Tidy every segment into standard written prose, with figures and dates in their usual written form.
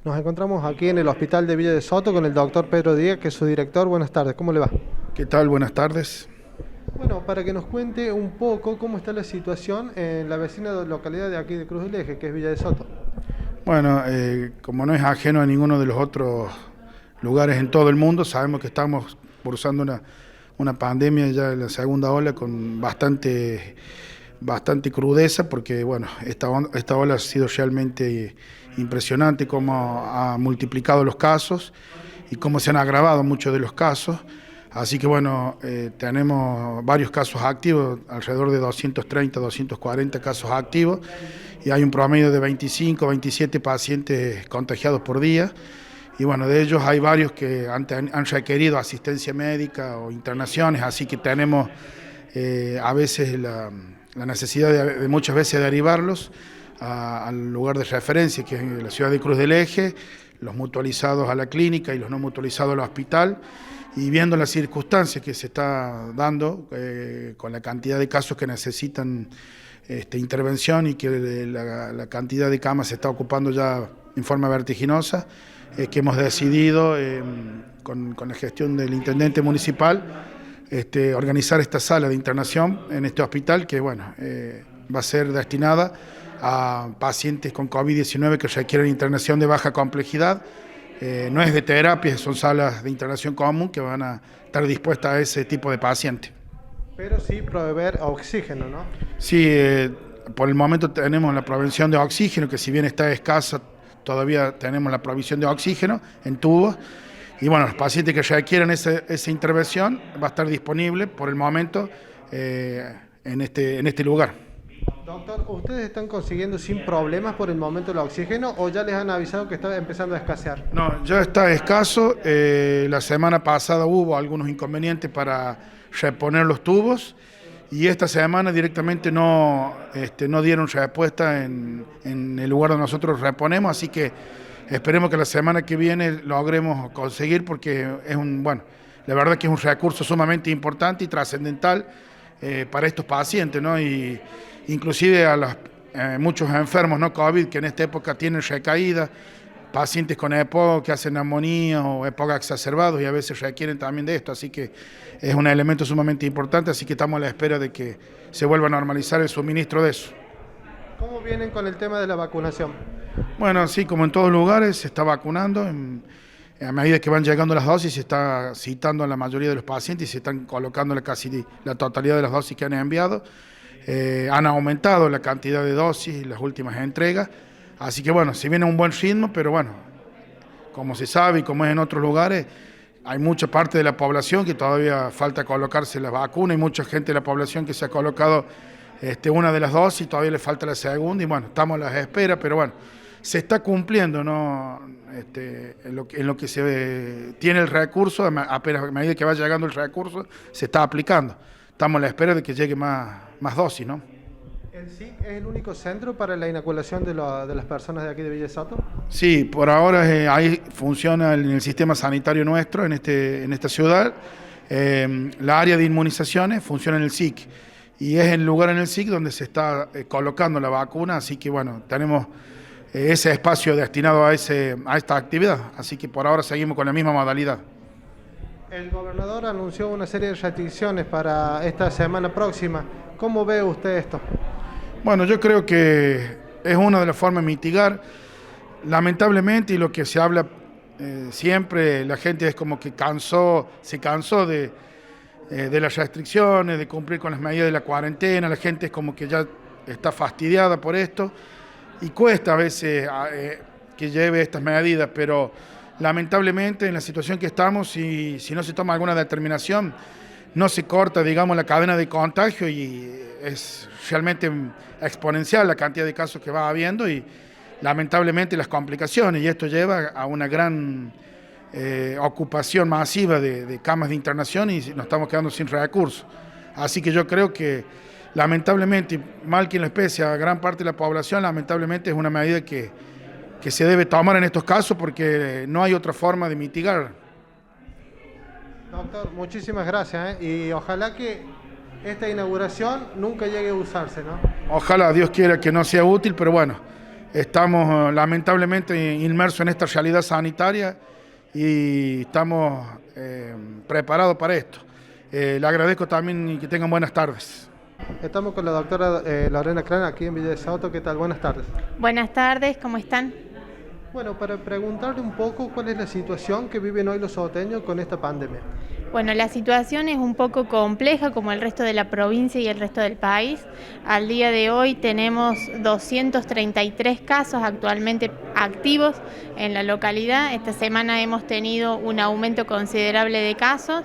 Nos encontramos aquí en el Hospital de Villa de Soto con el doctor Pedro Díaz, que es su director. Buenas tardes, ¿cómo le va? ¿Qué tal? Buenas tardes. Bueno, para que nos cuente un poco cómo está la situación en la vecina localidad de aquí de Cruz del Eje, que es Villa de Soto. Bueno, como no es ajeno a ninguno de los otros lugares en todo el mundo, sabemos que estamos cursando una pandemia ya en la segunda ola con bastante crudeza, porque bueno, esta ola ha sido realmente impresionante, cómo ha multiplicado los casos y cómo se han agravado muchos de los casos. Así que bueno, tenemos varios casos activos, alrededor de 230, 240 casos activos, y hay un promedio de 25, 27 pacientes contagiados por día. Y bueno, de ellos hay varios que han requerido asistencia médica o internaciones, así que tenemos a veces la necesidad de muchas veces derivarlos al lugar de referencia, que es la ciudad de Cruz del Eje, los mutualizados a la clínica y los no mutualizados al hospital. Y viendo las circunstancias que se está dando, con la cantidad de casos que necesitan intervención y que la cantidad de camas se está ocupando ya en forma vertiginosa, que hemos decidido, con la gestión del intendente municipal, organizar esta sala de internación en este hospital, que bueno, va a ser destinada a pacientes con COVID-19 que requieren internación de baja complejidad. No es de terapia, son salas de internación común que van a estar dispuestas a ese tipo de pacientes. Pero sí proveer oxígeno, ¿no? Sí, por el momento tenemos la provisión de oxígeno, que si bien está escasa, todavía tenemos la provisión de oxígeno en tubos. Y bueno, los pacientes que requieran esa intervención va a estar disponible por el momento en este lugar. Doctor, ¿ustedes están consiguiendo sin problemas por el momento el oxígeno o ya les han avisado que está empezando a escasear? No, ya está escaso. La semana pasada hubo algunos inconvenientes para reponer los tubos y esta semana directamente no dieron respuesta en el lugar donde nosotros reponemos, así que esperemos que la semana que viene logremos conseguir, porque la verdad que es un recurso sumamente importante y trascendental para estos pacientes, ¿no? Y inclusive a muchos enfermos no COVID que en esta época tienen recaída, pacientes con EPOC que hacen neumonía o EPOC exacerbados y a veces requieren también de esto, así que es un elemento sumamente importante, así que estamos a la espera de que se vuelva a normalizar el suministro de eso. ¿Cómo vienen con el tema de la vacunación? Bueno, sí, como en todos lugares, se está vacunando. A medida que van llegando las dosis, se está citando a la mayoría de los pacientes y se están colocando casi la totalidad de las dosis que han enviado. Han aumentado la cantidad de dosis en las últimas entregas. Así que bueno, se viene un buen ritmo, pero bueno, como se sabe y como es en otros lugares, hay mucha parte de la población que todavía falta colocarse la vacuna y mucha gente de la población que se ha colocado una de las dosis, todavía le falta la segunda y bueno, estamos a las esperas, pero bueno, se está cumpliendo, ¿no? En lo que se tiene el recurso, a medida que va llegando el recurso, se está aplicando. Estamos a la espera de que llegue más dosis, ¿no? ¿El SIC es el único centro para la inoculación de las personas de aquí de Villa de Soto? Sí, por ahora ahí funciona en el sistema sanitario nuestro, en esta ciudad. La área de inmunizaciones funciona en el SIC y es el lugar en el SIC donde se está colocando la vacuna, así que bueno, tenemos ese espacio destinado a esta actividad, así que por ahora seguimos con la misma modalidad. El gobernador anunció una serie de restricciones para esta semana próxima. ¿Cómo ve usted esto? Bueno, yo creo que es una de las formas de mitigar. Lamentablemente, y lo que se habla siempre, la gente es como que se cansó de las restricciones, de cumplir con las medidas de la cuarentena. La gente es como que ya está fastidiada por esto y cuesta a veces que lleve estas medidas, pero lamentablemente en la situación que estamos, si no se toma alguna determinación, no se corta, digamos, la cadena de contagio y es realmente exponencial la cantidad de casos que va habiendo y lamentablemente las complicaciones, y esto lleva a una gran ocupación masiva de camas de internación y nos estamos quedando sin recursos. Así que yo creo que lamentablemente, mal quien lo especie, a gran parte de la población, lamentablemente es una medida que se debe tomar en estos casos porque no hay otra forma de mitigar. Doctor, muchísimas gracias, y ojalá que esta inauguración nunca llegue a usarse, ¿no? Ojalá, Dios quiera que no sea útil, pero bueno, estamos lamentablemente inmersos en esta realidad sanitaria y estamos preparados para esto. Le agradezco también y que tengan buenas tardes. Estamos con la doctora Lorena Cran aquí en Villa de Soto. ¿Qué tal? Buenas tardes. Buenas tardes, ¿cómo están? Bueno, para preguntarle un poco cuál es la situación que viven hoy los soteños con esta pandemia. Bueno, la situación es un poco compleja como el resto de la provincia y el resto del país. Al día de hoy tenemos 233 casos actualmente activos en la localidad. Esta semana hemos tenido un aumento considerable de casos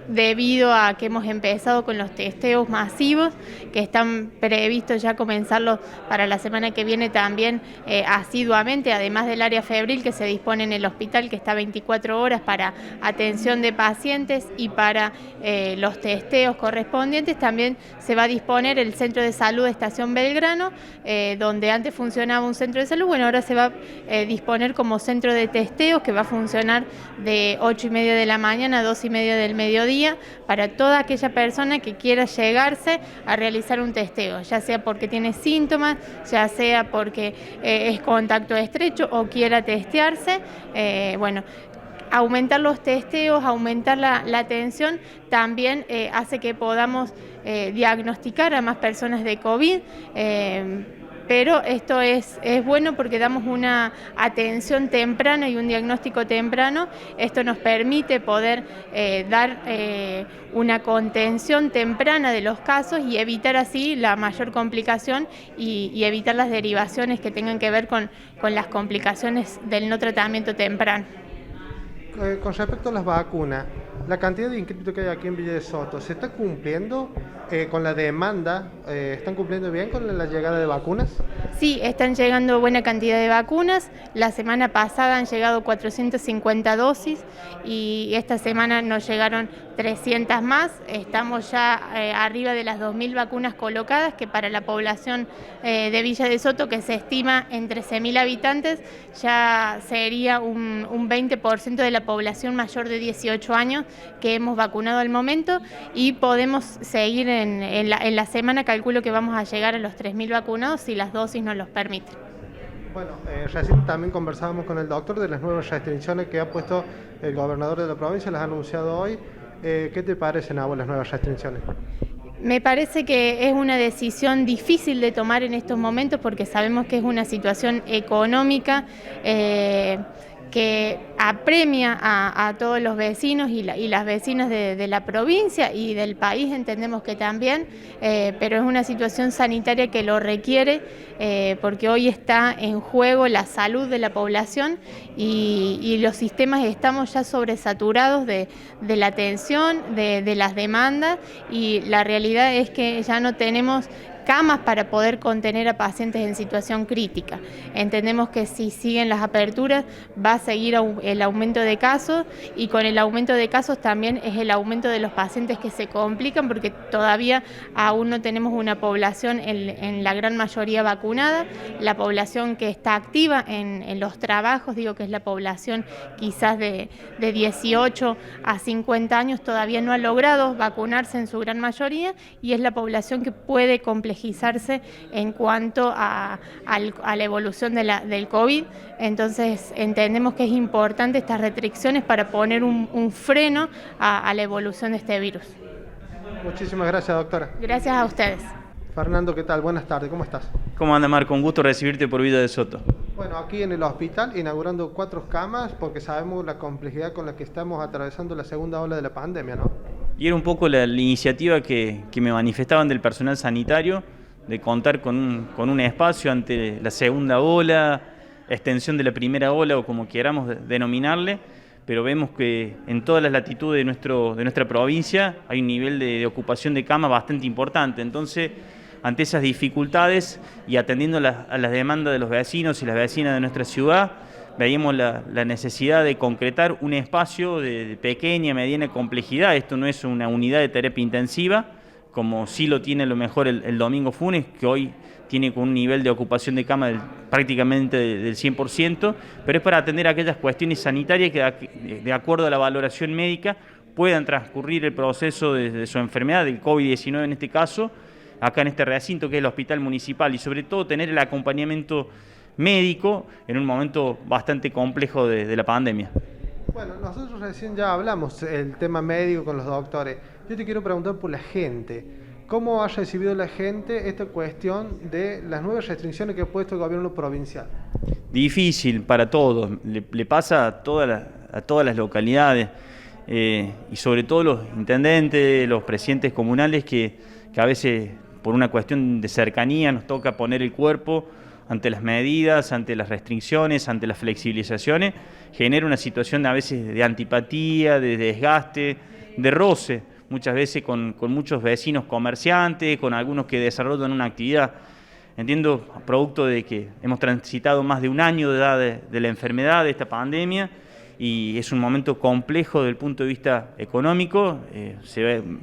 debido a que hemos empezado con los testeos masivos que están previstos ya comenzarlos para la semana que viene también asiduamente, además del área febril que se dispone en el hospital, que está 24 horas para atención de pacientes y para los testeos correspondientes. También se va a disponer el centro de salud de Estación Belgrano, donde antes funcionaba un centro de salud. Bueno, ahora se va a disponer como centro de testeos que va a funcionar de 8:30 de la mañana a 2:30 del mediodía para toda aquella persona que quiera llegarse a realizar un testeo, ya sea porque tiene síntomas, ya sea porque es contacto estrecho o quiera testearse. Bueno, aumentar los testeos, aumentar la atención también hace que podamos diagnosticar a más personas de COVID. Pero esto es bueno porque damos una atención temprana y un diagnóstico temprano. Esto nos permite poder dar una contención temprana de los casos y evitar así la mayor complicación y evitar las derivaciones que tengan que ver con las complicaciones del no tratamiento temprano. Con respecto a las vacunas, la cantidad de inscritos que hay aquí en Villa de Soto, ¿se está cumpliendo con la demanda? ¿Están cumpliendo bien con la llegada de vacunas? Sí, están llegando buena cantidad de vacunas. La semana pasada han llegado 450 dosis y esta semana nos llegaron 300 más. Estamos ya arriba de las 2.000 vacunas colocadas, que para la población de Villa de Soto, que se estima en 13.000 habitantes, ya sería un 20% de la población mayor de 18 años que hemos vacunado al momento, y podemos seguir en la semana. Calculo que vamos a llegar a los 3.000 vacunados si las dosis nos los permiten. Bueno, recién también conversábamos con el doctor de las nuevas restricciones que ha puesto el gobernador de la provincia, las ha anunciado hoy. ¿Qué te parecen a vos las nuevas restricciones? Me parece que es una decisión difícil de tomar en estos momentos porque sabemos que es una situación económica que apremia a todos los vecinos y las vecinas de la provincia y del país, entendemos que también, pero es una situación sanitaria que lo requiere porque hoy está en juego la salud de la población y los sistemas estamos ya sobresaturados de la atención, de las demandas, y la realidad es que ya no tenemos camas para poder contener a pacientes en situación crítica. Entendemos que si siguen las aperturas va a seguir el aumento de casos, y con el aumento de casos también es el aumento de los pacientes que se complican porque todavía aún no tenemos una población en la gran mayoría vacunada. La población que está activa en los trabajos, digo que es la población quizás de 18 a 50 años, todavía no ha logrado vacunarse en su gran mayoría, y es la población que puede complejizarse en cuanto a la evolución del COVID. Entonces entendemos que es importante estas restricciones para poner un freno a la evolución de este virus. Muchísimas gracias, doctora. Gracias a ustedes. Fernando, ¿qué tal? Buenas tardes, ¿cómo estás? ¿Cómo anda, Marco? Un gusto recibirte por Villa de Soto. Bueno, aquí en el hospital inaugurando 4 camas porque sabemos la complejidad con la que estamos atravesando la segunda ola de la pandemia, ¿no? Y era un poco la iniciativa que me manifestaban del personal sanitario, de contar con un espacio ante la segunda ola, extensión de la primera ola o como queramos denominarle, pero vemos que en todas las latitudes de nuestra provincia hay un nivel de ocupación de camas bastante importante. Entonces, ante esas dificultades y atendiendo a las demandas de los vecinos y las vecinas de nuestra ciudad, veíamos la necesidad de concretar un espacio de pequeña, mediana complejidad. Esto no es una unidad de terapia intensiva, como sí lo tiene a lo mejor el Domingo Funes, que hoy tiene con un nivel de ocupación de cama prácticamente del 100%, pero es para atender aquellas cuestiones sanitarias que de acuerdo a la valoración médica puedan transcurrir el proceso de su enfermedad, del COVID-19 en este caso, acá en este recinto que es el Hospital Municipal, y sobre todo tener el acompañamiento médico en un momento bastante complejo de la pandemia. Bueno, nosotros recién ya hablamos el tema médico con los doctores. Yo te quiero preguntar por la gente. ¿Cómo ha recibido la gente esta cuestión de las nuevas restricciones que ha puesto el gobierno provincial? Difícil para todos, le pasa a todas las localidades y sobre todo los intendentes, los presidentes comunales que a veces por una cuestión de cercanía nos toca poner el cuerpo ante las medidas, ante las restricciones, ante las flexibilizaciones, genera una situación a veces de antipatía, de desgaste, de roce, muchas veces con muchos vecinos comerciantes, con algunos que desarrollan una actividad. Entiendo, producto de que hemos transitado más de un año de edad de la enfermedad, de esta pandemia, y es un momento complejo desde el punto de vista económico.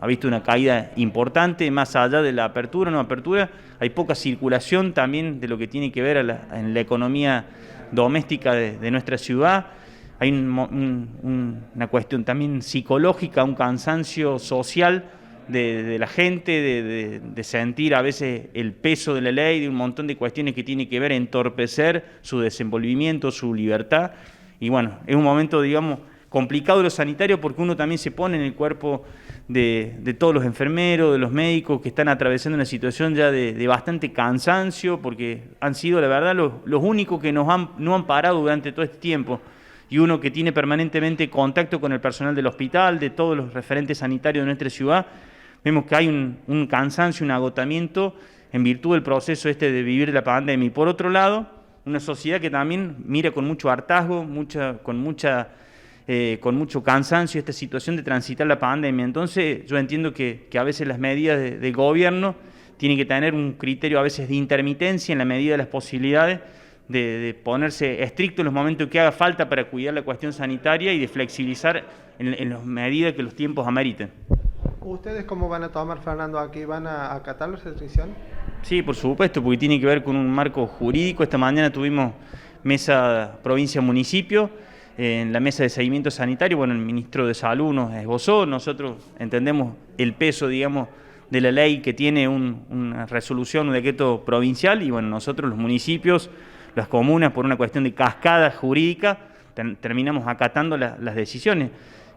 Ha visto una caída importante, más allá de la apertura o no apertura, hay poca circulación también de lo que tiene que ver en la economía doméstica de nuestra ciudad. Hay una cuestión también psicológica, un cansancio social de la gente, de sentir a veces el peso de la ley, de un montón de cuestiones que tienen que ver entorpecer su desenvolvimiento, su libertad. Y bueno, es un momento, digamos, complicado de lo sanitario porque uno también se pone en el cuerpo de todos los enfermeros, de los médicos que están atravesando una situación ya de bastante cansancio, porque han sido, la verdad, los únicos que no han parado durante todo este tiempo. Y uno que tiene permanentemente contacto con el personal del hospital, de todos los referentes sanitarios de nuestra ciudad, vemos que hay un cansancio, un agotamiento en virtud del proceso de vivir la pandemia. Y por otro lado, una sociedad que también mira con mucho hartazgo, con mucho cansancio esta situación de transitar la pandemia. Entonces yo entiendo que a veces las medidas del gobierno tienen que tener un criterio a veces de intermitencia en la medida de las posibilidades, de ponerse estricto en los momentos que haga falta para cuidar la cuestión sanitaria y de flexibilizar en las medidas que los tiempos ameriten. ¿Ustedes cómo van a tomar, Fernando, aquí? ¿Van a acatar las restricciones? Sí, por supuesto, porque tiene que ver con un marco jurídico. Esta mañana tuvimos mesa provincia-municipio, en la mesa de seguimiento sanitario. Bueno, el ministro de Salud nos esbozó, nosotros entendemos el peso, digamos, de la ley que tiene una resolución, un decreto provincial, y bueno, nosotros los municipios, las comunas, por una cuestión de cascada jurídica, terminamos acatando las decisiones,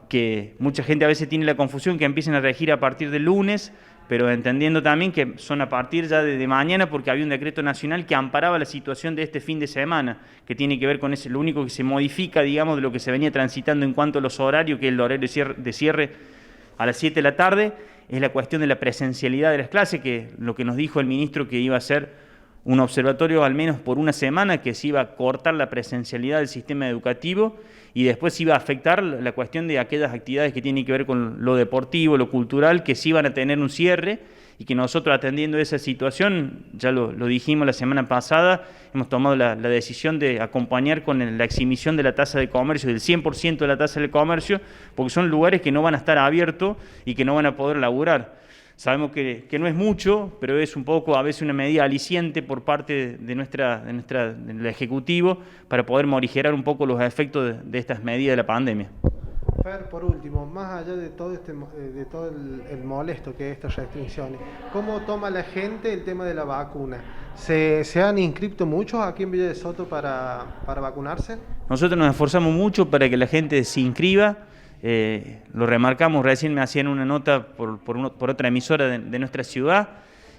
que mucha gente a veces tiene la confusión que empiecen a regir a partir del lunes, pero entendiendo también que son a partir ya de mañana, porque había un decreto nacional que amparaba la situación de este fin de semana, que tiene que ver con lo único que se modifica, digamos, de lo que se venía transitando en cuanto a los horarios, que es el horario de cierre a las 7 de la tarde, es la cuestión de la presencialidad de las clases, que lo que nos dijo el ministro que iba a ser un observatorio al menos por una semana, que se iba a cortar la presencialidad del sistema educativo y después iba a afectar la cuestión de aquellas actividades que tienen que ver con lo deportivo, lo cultural, que sí iban a tener un cierre, y que nosotros, atendiendo esa situación, ya lo dijimos la semana pasada, hemos tomado la decisión de acompañar con la exhibición de la tasa de comercio, del 100% de la tasa de comercio, porque son lugares que no van a estar abiertos y que no van a poder laburar. Sabemos que no es mucho, pero es un poco a veces una medida aliciente por parte del Ejecutivo para poder morigerar un poco los efectos de estas medidas de la pandemia. Fer, por último, más allá de todo el molesto que es estas restricciones, ¿cómo toma la gente el tema de la vacuna? ¿Se han inscrito muchos aquí en Villa de Soto para vacunarse? Nosotros nos esforzamos mucho para que la gente se inscriba. Lo remarcamos, recién me hacían una nota por otra emisora de nuestra ciudad,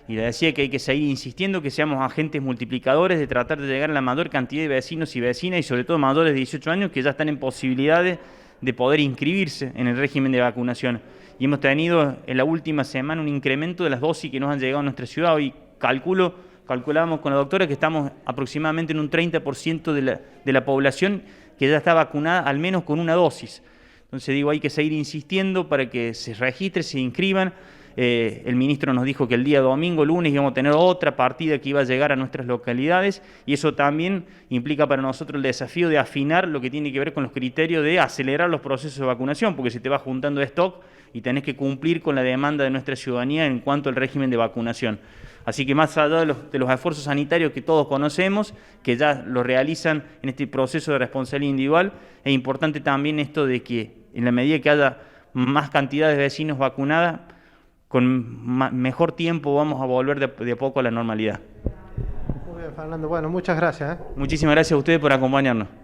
y le decía que hay que seguir insistiendo, que seamos agentes multiplicadores de tratar de llegar a la mayor cantidad de vecinos y vecinas, y sobre todo mayores de 18 años que ya están en posibilidades de poder inscribirse en el régimen de vacunación. Y hemos tenido en la última semana un incremento de las dosis que nos han llegado a nuestra ciudad. Hoy calculábamos con la doctora que estamos aproximadamente en un 30% de la población que ya está vacunada al menos con una dosis. Entonces digo, hay que seguir insistiendo para que se registren, se inscriban. El ministro nos dijo que el día domingo, lunes, íbamos a tener otra partida que iba a llegar a nuestras localidades, y eso también implica para nosotros el desafío de afinar lo que tiene que ver con los criterios de acelerar los procesos de vacunación, porque se te va juntando stock y tenés que cumplir con la demanda de nuestra ciudadanía en cuanto al régimen de vacunación. Así que más allá de los esfuerzos sanitarios que todos conocemos, que ya lo realizan en este proceso de responsabilidad individual, es importante también esto de que en la medida que haya más cantidad de vecinos vacunadas, con mejor tiempo vamos a volver de a poco a la normalidad. Muy bien, Fernando. Bueno, muchas gracias. Muchísimas gracias a ustedes por acompañarnos.